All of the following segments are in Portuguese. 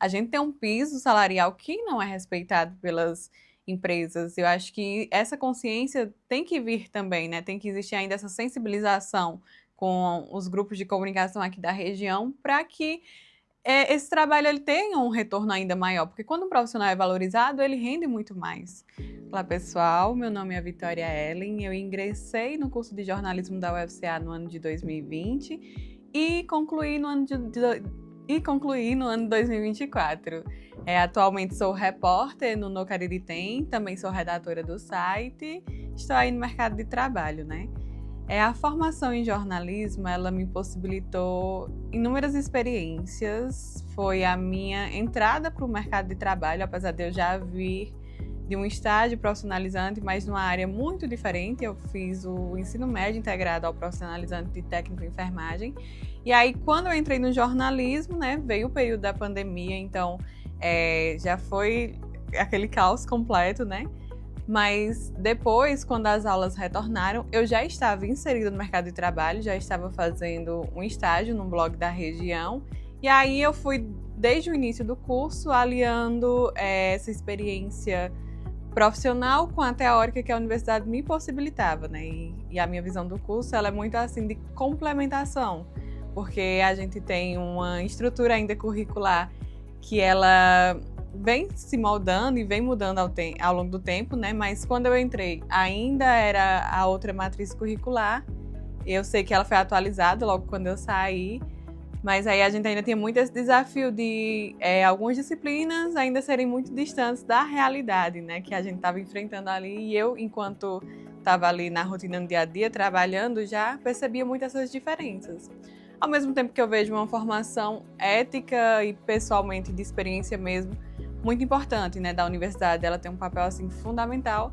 a gente tem um piso salarial que não é respeitado pelas empresas. Eu acho que essa consciência tem que vir também, né? Tem que existir ainda essa sensibilização com os grupos de comunicação aqui da região para que esse trabalho ele tenha um retorno ainda maior, porque quando um profissional é valorizado, ele rende muito mais. Olá, pessoal, meu nome é Vitória Ellen, eu ingressei no curso de jornalismo da UFCA no ano de 2020 e concluí no ano de 2024. Atualmente sou repórter no Cariri Tem, também sou redatora do site, estou aí no mercado de trabalho, né? A formação em jornalismo, ela me possibilitou inúmeras experiências. Foi a minha entrada para o mercado de trabalho, apesar de eu já vir de um estágio profissionalizante, mas numa área muito diferente. Eu fiz o ensino médio integrado ao profissionalizante de técnico em enfermagem. E aí, quando eu entrei no jornalismo, né, veio o período da pandemia, então já foi aquele caos completo, né? Mas depois, quando as aulas retornaram, eu já estava inserida no mercado de trabalho, já estava fazendo um estágio num blog da região. E aí eu fui, desde o início do curso, aliando essa experiência profissional com a teórica que a universidade me possibilitava, né? E a minha visão do curso, ela é muito assim de complementação, porque a gente tem uma estrutura ainda curricular que ela vem se moldando e vem mudando ao longo do tempo, né? Mas quando eu entrei, ainda era a outra matriz curricular. Eu sei que ela foi atualizada logo quando eu saí, mas aí a gente ainda tinha muito esse desafio de algumas disciplinas ainda serem muito distantes da realidade, né? Que a gente estava enfrentando ali. E eu, enquanto estava ali na rotina no dia a dia, trabalhando, já percebia muito essas diferenças. Ao mesmo tempo que eu vejo uma formação ética e pessoalmente de experiência mesmo, muito importante, né, da universidade. Ela tem um papel assim fundamental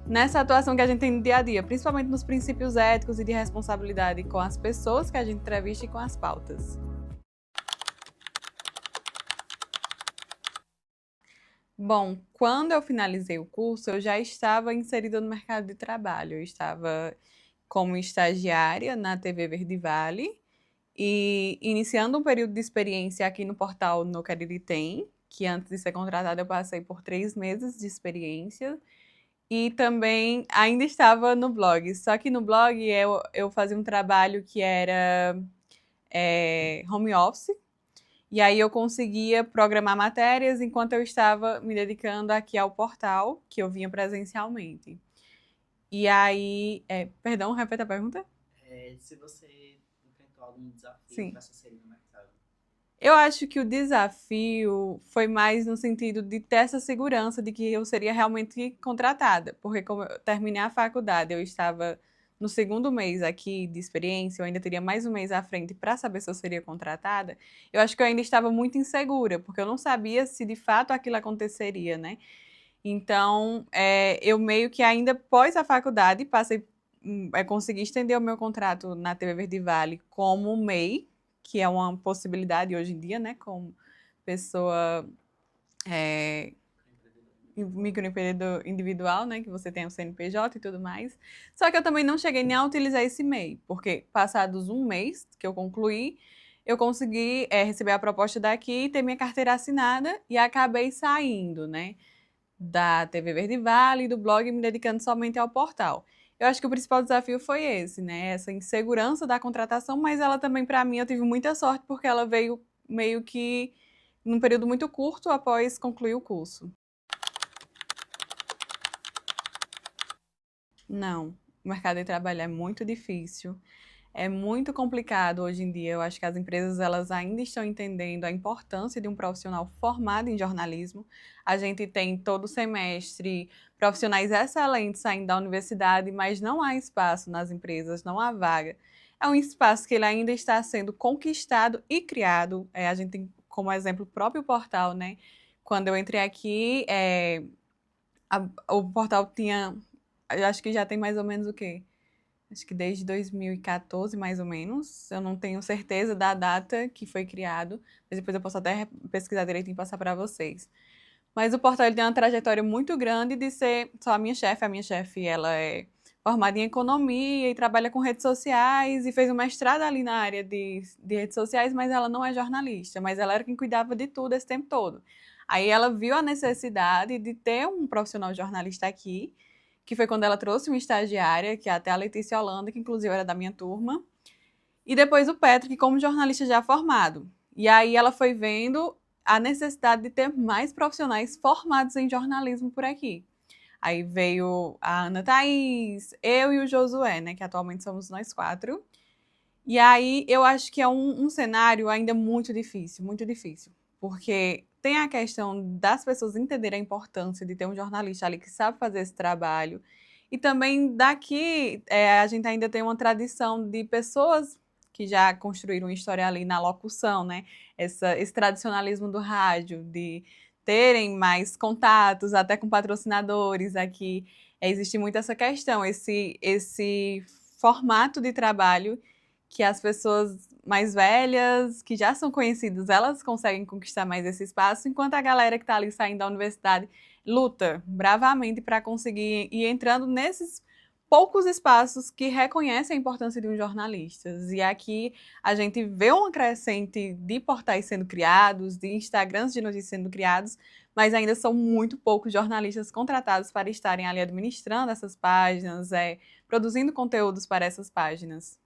nessa atuação que a gente tem no dia a dia, principalmente nos princípios éticos e de responsabilidade com as pessoas que a gente entrevista e com as pautas. Bom, quando eu finalizei o curso, eu já estava inserida no mercado de trabalho. Eu estava como estagiária na TV Verde Vale e iniciando um período de experiência aqui no portal No Cariri Tem, que antes de ser contratada eu passei por 3 meses de experiência. E também ainda estava no blog. Só que no blog eu fazia um trabalho que era home office. E aí eu conseguia programar matérias enquanto eu estava me dedicando aqui ao portal, que eu vinha presencialmente. E aí, perdão, repete a pergunta? Se você enfrentou algum desafio Sim. para se inserir no mercado. Eu acho que o desafio foi mais no sentido de ter essa segurança de que eu seria realmente contratada, porque como eu terminei a faculdade, eu estava no segundo mês aqui de experiência, eu ainda teria mais um mês à frente para saber se eu seria contratada. Eu acho que eu ainda estava muito insegura, porque eu não sabia se de fato aquilo aconteceria, né? Então, eu meio que ainda pós a faculdade passei, consegui estender o meu contrato na TV Verde Vale como MEI, que é uma possibilidade hoje em dia, né? Como pessoa é, microempreendedor individual, né? Que você tem o CNPJ e tudo mais. Só que eu também não cheguei nem a utilizar esse MEI, porque passados um mês que eu concluí, eu consegui receber a proposta daqui, ter minha carteira assinada e acabei saindo, né? Da TV Verde Vale e do blog, me dedicando somente ao portal. Eu acho que o principal desafio foi esse, né? Essa insegurança da contratação, mas ela também, para mim, eu tive muita sorte porque ela veio meio que num período muito curto após concluir o curso. Não, o mercado de trabalho é muito difícil. É muito complicado hoje em dia. Eu acho que as empresas elas ainda estão entendendo a importância de um profissional formado em jornalismo. A gente tem todo semestre profissionais excelentes saindo da universidade, mas não há espaço nas empresas, não há vaga. É um espaço que ele ainda está sendo conquistado e criado. A gente tem como exemplo o próprio portal, né? Quando eu entrei aqui, o portal tinha, eu acho que já tem mais ou menos o quê? Acho que desde 2014, mais ou menos. Eu não tenho certeza da data que foi criado, mas depois eu posso até pesquisar direitinho e passar para vocês. Mas o portal ele tem uma trajetória muito grande de ser só a minha chefe. A minha chefe, ela é formada em economia e trabalha com redes sociais e fez um mestrado ali na área de redes sociais, mas ela não é jornalista, mas ela era quem cuidava de tudo esse tempo todo. Aí ela viu a necessidade de ter um profissional jornalista aqui, que foi quando ela trouxe uma estagiária, que é até a Letícia Holanda, que inclusive era da minha turma, e depois o Patrick como jornalista já formado. E aí ela foi vendo a necessidade de ter mais profissionais formados em jornalismo por aqui. Aí veio a Ana Thaís, eu e o Josué, né, que atualmente somos nós 4. E aí eu acho que é um cenário ainda muito difícil, porque tem a questão das pessoas entenderem a importância de ter um jornalista ali que sabe fazer esse trabalho, e também daqui a gente ainda tem uma tradição de pessoas que já construíram história ali na locução, né? Esse tradicionalismo do rádio, de terem mais contatos, até com patrocinadores aqui. Existe muito essa questão, esse formato de trabalho que as pessoas mais velhas, que já são conhecidas, elas conseguem conquistar mais esse espaço, enquanto a galera que está ali saindo da universidade luta bravamente para conseguir ir entrando nesses poucos espaços que reconhecem a importância de um jornalista. E aqui a gente vê uma crescente de portais sendo criados, de Instagrams de notícias sendo criados, mas ainda são muito poucos jornalistas contratados para estarem ali administrando essas páginas, produzindo conteúdos para essas páginas.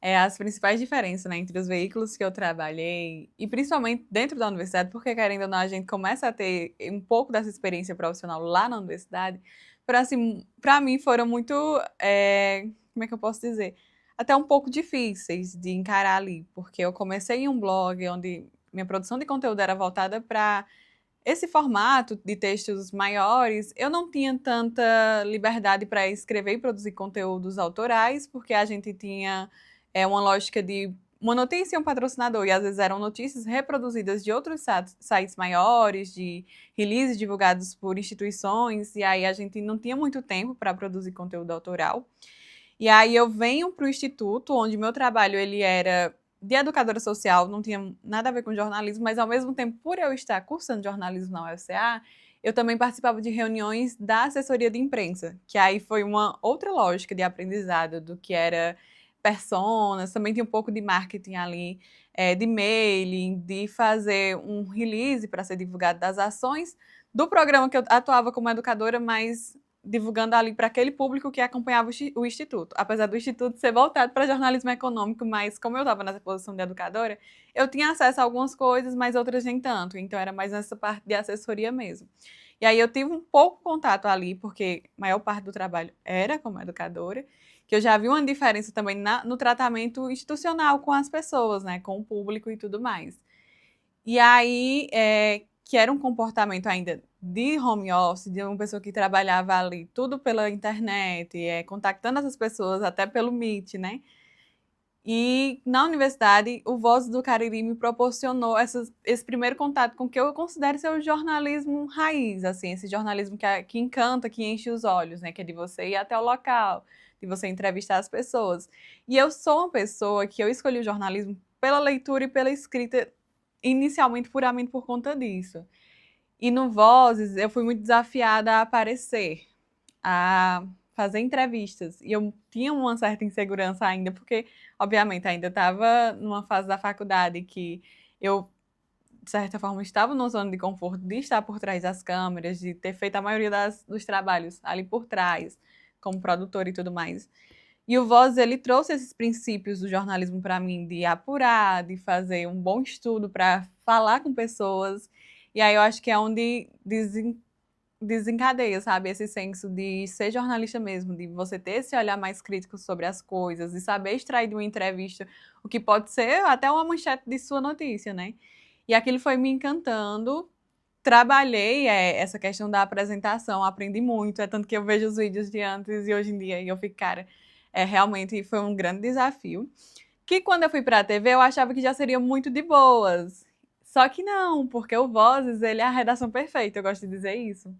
As principais diferenças, né, entre os veículos que eu trabalhei, e principalmente dentro da universidade, porque querendo ou não, a gente começa a ter um pouco dessa experiência profissional lá na universidade, assim, para mim foram muito, como é que eu posso dizer? Até um pouco difíceis de encarar ali, porque eu comecei em um blog onde minha produção de conteúdo era voltada para esse formato de textos maiores. Eu não tinha tanta liberdade para escrever e produzir conteúdos autorais, porque a gente tinha uma lógica de uma notícia e um patrocinador, e às vezes eram notícias reproduzidas de outros sites maiores, de releases divulgados por instituições, e aí a gente não tinha muito tempo para produzir conteúdo autoral. E aí eu venho para o Instituto, onde meu trabalho ele era de educadora social, não tinha nada a ver com jornalismo, mas ao mesmo tempo, por eu estar cursando jornalismo na UFCA, eu também participava de reuniões da assessoria de imprensa, que aí foi uma outra lógica de aprendizado do que era personas, também tinha um pouco de marketing ali, de mailing, de fazer um release para ser divulgado das ações do programa que eu atuava como educadora, mas divulgando ali para aquele público que acompanhava o Instituto. Apesar do Instituto ser voltado para jornalismo econômico, mas como eu estava nessa posição de educadora, eu tinha acesso a algumas coisas, mas outras nem tanto. Então era mais nessa parte de assessoria mesmo. E aí eu tive um pouco contato ali, porque a maior parte do trabalho era como educadora, que eu já vi uma diferença também no tratamento institucional com as pessoas, né, com o público e tudo mais. E aí, que era um comportamento ainda de home office, de uma pessoa que trabalhava ali tudo pela internet, contactando essas pessoas até pelo Meet, né? E na universidade, o Voz do Cariri me proporcionou esse primeiro contato com o que eu considero ser o jornalismo raiz, assim, esse jornalismo que encanta, que enche os olhos, né? Que é de você ir até o local, de você entrevistar as pessoas. E eu sou uma pessoa que eu escolhi o jornalismo pela leitura e pela escrita, inicialmente puramente por conta disso. E no Vozes, eu fui muito desafiada a aparecer, a fazer entrevistas. E eu tinha uma certa insegurança ainda, porque, obviamente, ainda estava numa fase da faculdade que eu, de certa forma, estava numa zona de conforto de estar por trás das câmeras, de ter feito a maioria dos trabalhos ali por trás, como produtor e tudo mais. E o Voz, ele trouxe esses princípios do jornalismo para mim, de apurar, de fazer um bom estudo para falar com pessoas. E aí eu acho que é onde desencadeia, sabe, esse senso de ser jornalista mesmo, de você ter esse olhar mais crítico sobre as coisas, de saber extrair de uma entrevista o que pode ser até uma manchete de sua notícia, né? E aquilo foi me encantando. Trabalhei essa questão da apresentação, aprendi muito, tanto que eu vejo os vídeos de antes e hoje em dia e eu fico, cara, realmente foi um grande desafio. Que quando eu fui para a TV eu achava que já seria muito de boas. Só que não, porque o Vozes, ele é a redação perfeita, eu gosto de dizer isso.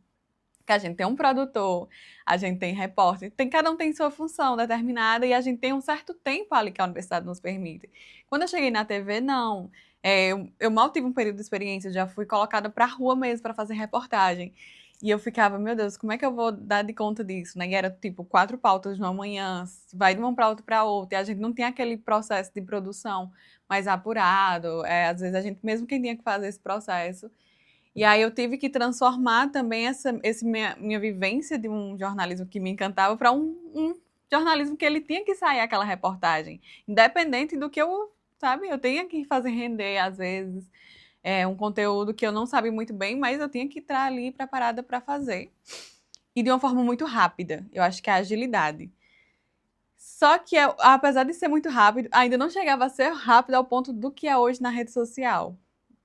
que a gente tem um produtor, a gente tem repórter, cada um tem sua função determinada e a gente tem um certo tempo ali que a universidade nos permite. Quando eu cheguei na TV, não. Eu mal tive um período de experiência, já fui colocada para a rua mesmo para fazer reportagem. E eu ficava, meu Deus, como é que eu vou dar de conta disso, né? E era tipo 4 pautas numa manhã, vai de uma pauta para outra, e a gente não tem aquele processo de produção mais apurado. Às vezes a gente, mesmo quem tinha que fazer esse processo. E aí eu tive que transformar também essa minha vivência de um jornalismo que me encantava para um jornalismo que ele tinha que sair aquela reportagem. Independente do que eu, sabe, eu tenha que fazer render às vezes um conteúdo que eu não sabia muito bem, mas eu tinha que estar ali preparada para fazer. E de uma forma muito rápida. Eu acho que é a agilidade. Só que, apesar de ser muito rápido, ainda não chegava a ser rápido ao ponto do que é hoje na rede social.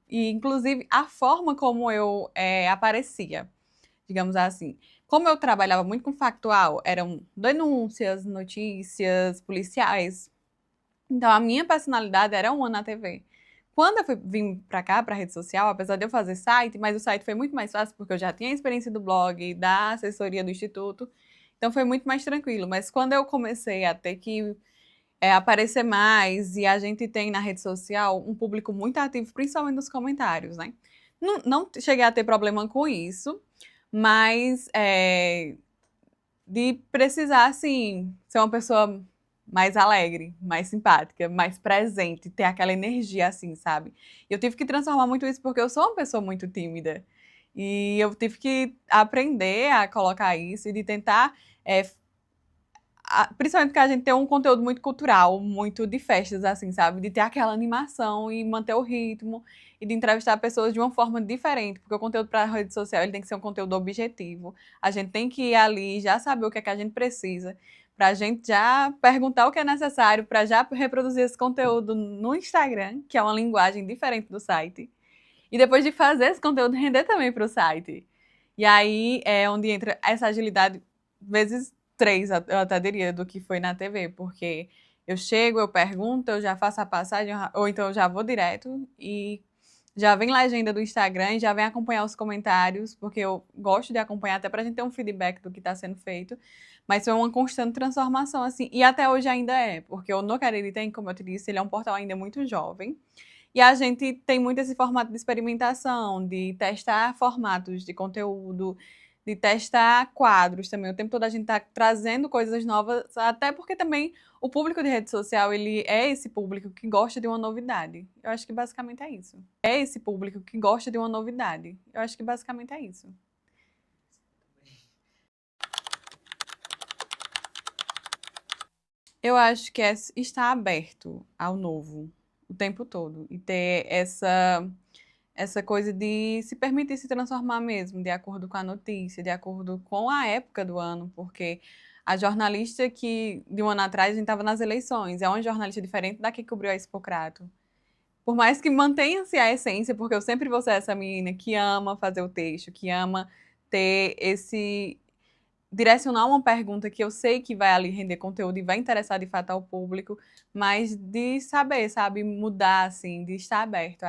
E, inclusive, a forma como eu aparecia, digamos assim. Como eu trabalhava muito com factual, eram denúncias, notícias, policiais. Então, a minha personalidade era uma na TV. Quando eu vim pra cá, pra rede social, apesar de eu fazer site, mas o site foi muito mais fácil porque eu já tinha a experiência do blog, da assessoria do instituto, então foi muito mais tranquilo. Mas quando eu comecei a ter que aparecer mais, e a gente tem na rede social um público muito ativo, principalmente nos comentários, né? Não cheguei a ter problema com isso, mas de precisar, assim, ser uma pessoa mais alegre, mais simpática, mais presente, ter aquela energia assim, sabe? Eu tive que transformar muito isso porque eu sou uma pessoa muito tímida. E eu tive que aprender a colocar isso e de tentar, principalmente porque a gente tem um conteúdo muito cultural, muito de festas, assim, sabe? De ter aquela animação e manter o ritmo e de entrevistar pessoas de uma forma diferente, porque o conteúdo para a rede social ele tem que ser um conteúdo objetivo. A gente tem que ir ali já saber o que é que a gente precisa, para a gente já perguntar o que é necessário, para já reproduzir esse conteúdo no Instagram, que é uma linguagem diferente do site, e depois de fazer esse conteúdo render também para o site. E aí é onde entra essa agilidade, vezes 3, eu até diria, do que foi na TV, porque eu chego, eu pergunto, eu já faço a passagem, ou então eu já vou direto e já vem legenda do Instagram e já vem acompanhar os comentários, porque eu gosto de acompanhar até pra gente ter um feedback do que está sendo feito. Mas foi uma constante transformação, assim, e até hoje ainda é, porque o No Cariri tem, como eu te disse, ele é um portal ainda muito jovem. E a gente tem muito esse formato de experimentação, de testar formatos de conteúdo, de testar quadros também. O tempo todo a gente está trazendo coisas novas, até porque também o público de rede social, ele é esse público que gosta de uma novidade. Eu acho que basicamente é isso. É esse público que gosta de uma novidade. Eu acho que basicamente é isso. Eu acho que é estar aberto ao novo o tempo todo e ter essa coisa de se permitir se transformar mesmo, de acordo com a notícia, de acordo com a época do ano, porque a jornalista que, de um ano atrás, a gente estava nas eleições, é uma jornalista diferente da que cobriu a Expocrato. Por mais que mantenha-se a essência, porque eu sempre vou ser essa menina que ama fazer o texto, que ama ter direcionar uma pergunta que eu sei que vai ali render conteúdo e vai interessar de fato ao público, mas de saber, sabe, mudar, assim, de estar aberto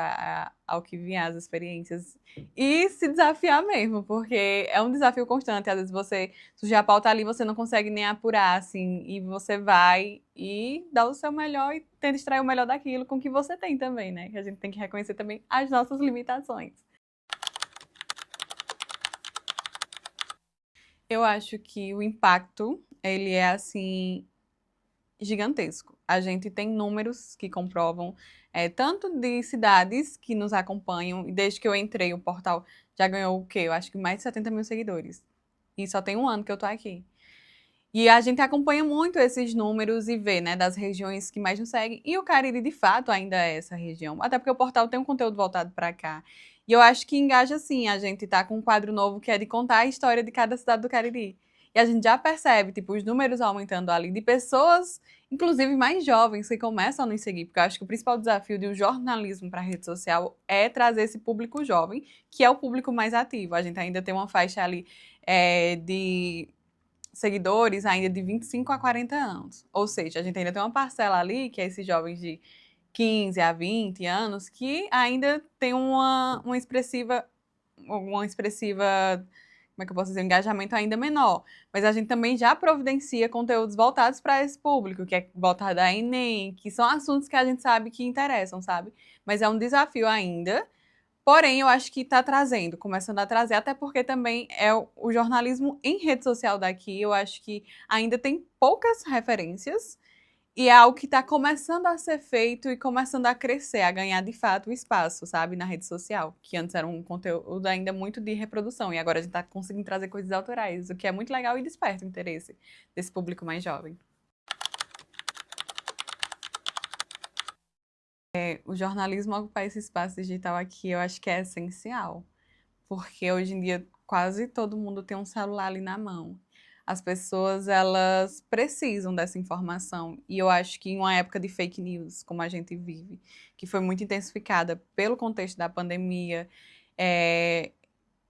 ao que vier, às experiências e se desafiar mesmo, porque é um desafio constante. Às vezes você surge a pauta ali, você não consegue nem apurar, assim, e você vai e dá o seu melhor e tenta extrair o melhor daquilo com o que você tem também, né? Que a gente tem que reconhecer também as nossas limitações. Eu acho que o impacto, ele é assim gigantesco. A gente tem números que comprovam, tanto de cidades que nos acompanham, e desde que eu entrei, o portal já ganhou o quê? Eu acho que mais de 70 mil seguidores. E só tem um ano que eu tô aqui. E a gente acompanha muito esses números e vê, né, das regiões que mais nos seguem. E o Cariri, de fato, ainda é essa região. Até porque o portal tem um conteúdo voltado para cá. E eu acho que engaja, sim, a gente tá com um quadro novo que é de contar a história de cada cidade do Cariri. E a gente já percebe, tipo, os números aumentando ali de pessoas, inclusive mais jovens, que começam a nos seguir. Porque eu acho que o principal desafio de um jornalismo para a rede social é trazer esse público jovem, que é o público mais ativo. A gente ainda tem uma faixa ali de seguidores ainda de 25 a 40 anos. Ou seja, a gente ainda tem uma parcela ali, que é esses jovens de 15 a 20 anos, que ainda tem uma expressiva como é que eu posso dizer, um engajamento ainda menor. Mas a gente também já providencia conteúdos voltados para esse público, que é voltado a Enem, que são assuntos que a gente sabe que interessam, sabe? Mas é um desafio ainda. Porém, eu acho que está trazendo, começando a trazer, até porque também é o jornalismo em rede social daqui, eu acho que ainda tem poucas referências e é algo que está começando a ser feito e começando a crescer, a ganhar de fato o espaço, sabe, na rede social, que antes era um conteúdo ainda muito de reprodução e agora a gente está conseguindo trazer coisas autorais, o que é muito legal e desperta o interesse desse público mais jovem. O jornalismo ocupar esse espaço digital aqui, eu acho que é essencial, porque hoje em dia quase todo mundo tem um celular ali na mão. As pessoas, elas precisam dessa informação, e eu acho que em uma época de fake news, como a gente vive, que foi muito intensificada pelo contexto da pandemia, é,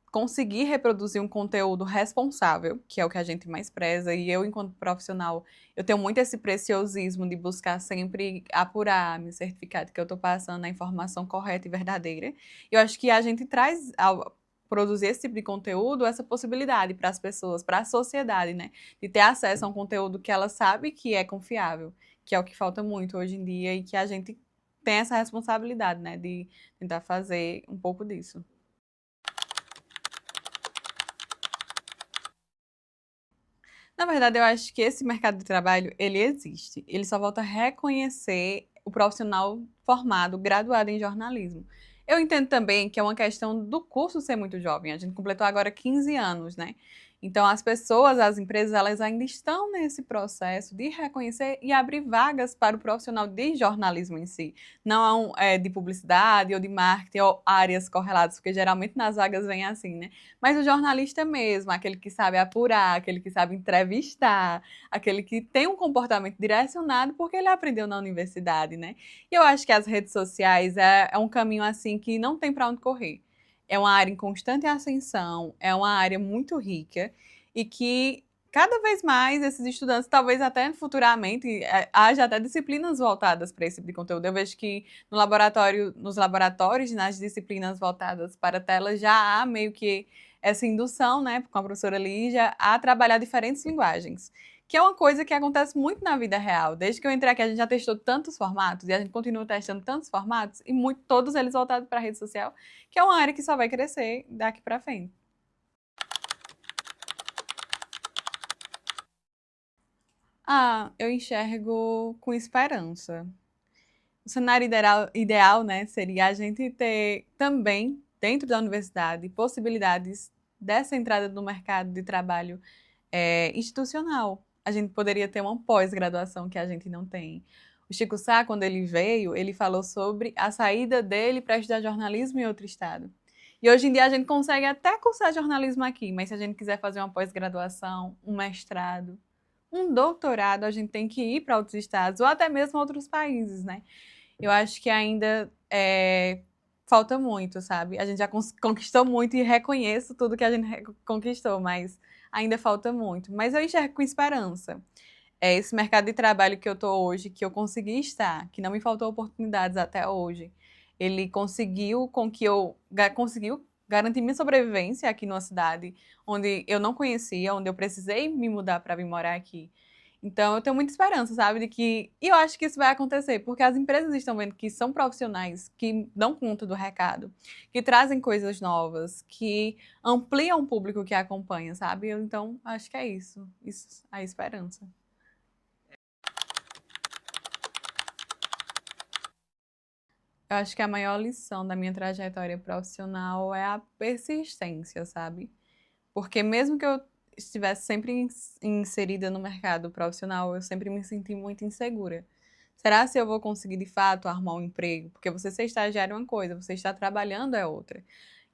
conseguir reproduzir um conteúdo responsável, que é o que a gente mais preza, e eu, enquanto profissional, eu tenho muito esse preciosismo de buscar sempre apurar, me certificar de que eu estou passando a informação correta e verdadeira. Eu acho que a gente traz, ao produzir esse tipo de conteúdo, essa possibilidade para as pessoas, para a sociedade, né, de ter acesso a um conteúdo que ela sabe que é confiável, que é o que falta muito hoje em dia e que a gente tem essa responsabilidade, né, de tentar fazer um pouco disso. Na verdade, eu acho que esse mercado de trabalho, ele existe. Ele só volta a reconhecer o profissional formado, graduado em jornalismo. Eu entendo também que é uma questão do curso ser muito jovem. A gente completou agora 15 anos, né? Então, as pessoas, as empresas, elas ainda estão nesse processo de reconhecer e abrir vagas para o profissional de jornalismo em si. Não de publicidade ou de marketing ou áreas correlatas, porque geralmente nas vagas vem assim, né? Mas o jornalista mesmo, aquele que sabe apurar, aquele que sabe entrevistar, aquele que tem um comportamento direcionado porque ele aprendeu na universidade, né? E eu acho que as redes sociais é um caminho assim que não tem para onde correr. É uma área em constante ascensão, é uma área muito rica e que cada vez mais esses estudantes, talvez até futuramente, haja até disciplinas voltadas para esse tipo de conteúdo. Eu vejo que no laboratório, nos laboratórios, nas disciplinas voltadas para telas, já há meio que essa indução, né, com a professora Lígia, a trabalhar diferentes linguagens. Que é uma coisa que acontece muito na vida real. Desde que eu entrei aqui, a gente já testou tantos formatos e a gente continua testando tantos formatos e todos eles voltados para a rede social, que é uma área que só vai crescer daqui para frente. Eu enxergo com esperança. O cenário ideal, né, seria a gente ter também, dentro da universidade, possibilidades dessa entrada no mercado de trabalho institucional. A gente poderia ter uma pós-graduação que a gente não tem. O Chico Sá, quando ele veio, ele falou sobre a saída dele para estudar jornalismo em outro estado. E hoje em dia a gente consegue até cursar jornalismo aqui, mas se a gente quiser fazer uma pós-graduação, um mestrado, um doutorado, a gente tem que ir para outros estados ou até mesmo outros países, né? Eu acho que ainda falta muito, sabe? A gente já conquistou muito e reconheço tudo que a gente conquistou, mas ainda falta muito. Mas eu enxergo com esperança. É esse mercado de trabalho que eu estou hoje, que eu consegui estar, que não me faltou oportunidades até hoje. Ele conseguiu com que eu conseguiu garantir minha sobrevivência aqui numa cidade onde eu não conhecia, onde eu precisei me mudar para vir morar aqui. Então, eu tenho muita esperança, sabe, de que. E eu acho que isso vai acontecer, porque as empresas estão vendo que são profissionais que dão conta do recado, que trazem coisas novas, que ampliam o público que acompanha, sabe? Então, acho que é isso. Isso, a esperança. Eu acho que a maior lição da minha trajetória profissional é a persistência, sabe? Porque mesmo que eu estivesse sempre inserida no mercado profissional, eu sempre me senti muito insegura. Será se eu vou conseguir de fato arrumar um emprego? Porque você ser estagiário é uma coisa, você estar trabalhando é outra.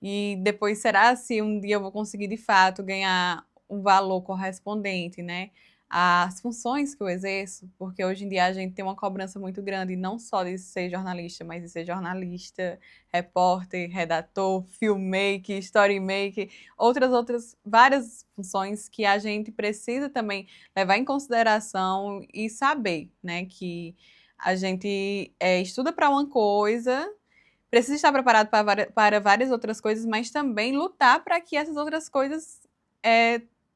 E depois, será se um dia eu vou conseguir de fato ganhar um valor correspondente, né? Às funções que eu exerço, porque hoje em dia a gente tem uma cobrança muito grande, não só de ser jornalista, mas de ser jornalista, repórter, redator, filmmaker, storymaker, outras várias funções que a gente precisa também levar em consideração e saber, né, que a gente estuda para uma coisa, precisa estar preparado para várias outras coisas, mas também lutar para que essas outras coisas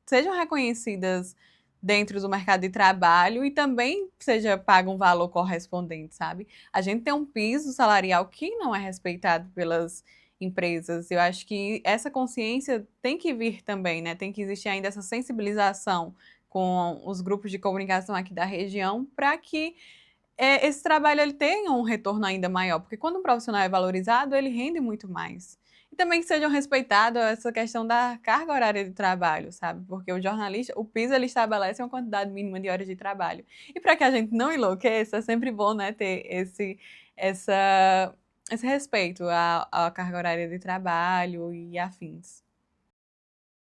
sejam reconhecidas dentro do mercado de trabalho e também seja pago um valor correspondente, sabe? A gente tem um piso salarial que não é respeitado pelas empresas. Eu acho que essa consciência tem que vir também, né? Tem que existir ainda essa sensibilização com os grupos de comunicação aqui da região para que esse trabalho ele tenha um retorno ainda maior, porque quando um profissional é valorizado, ele rende muito mais. E também que sejam respeitadas essa questão da carga horária de trabalho, sabe? Porque o jornalista, o piso, ele estabelece uma quantidade mínima de horas de trabalho. E para que a gente não enlouqueça, é sempre bom, né, ter essa, esse respeito à carga horária de trabalho e afins.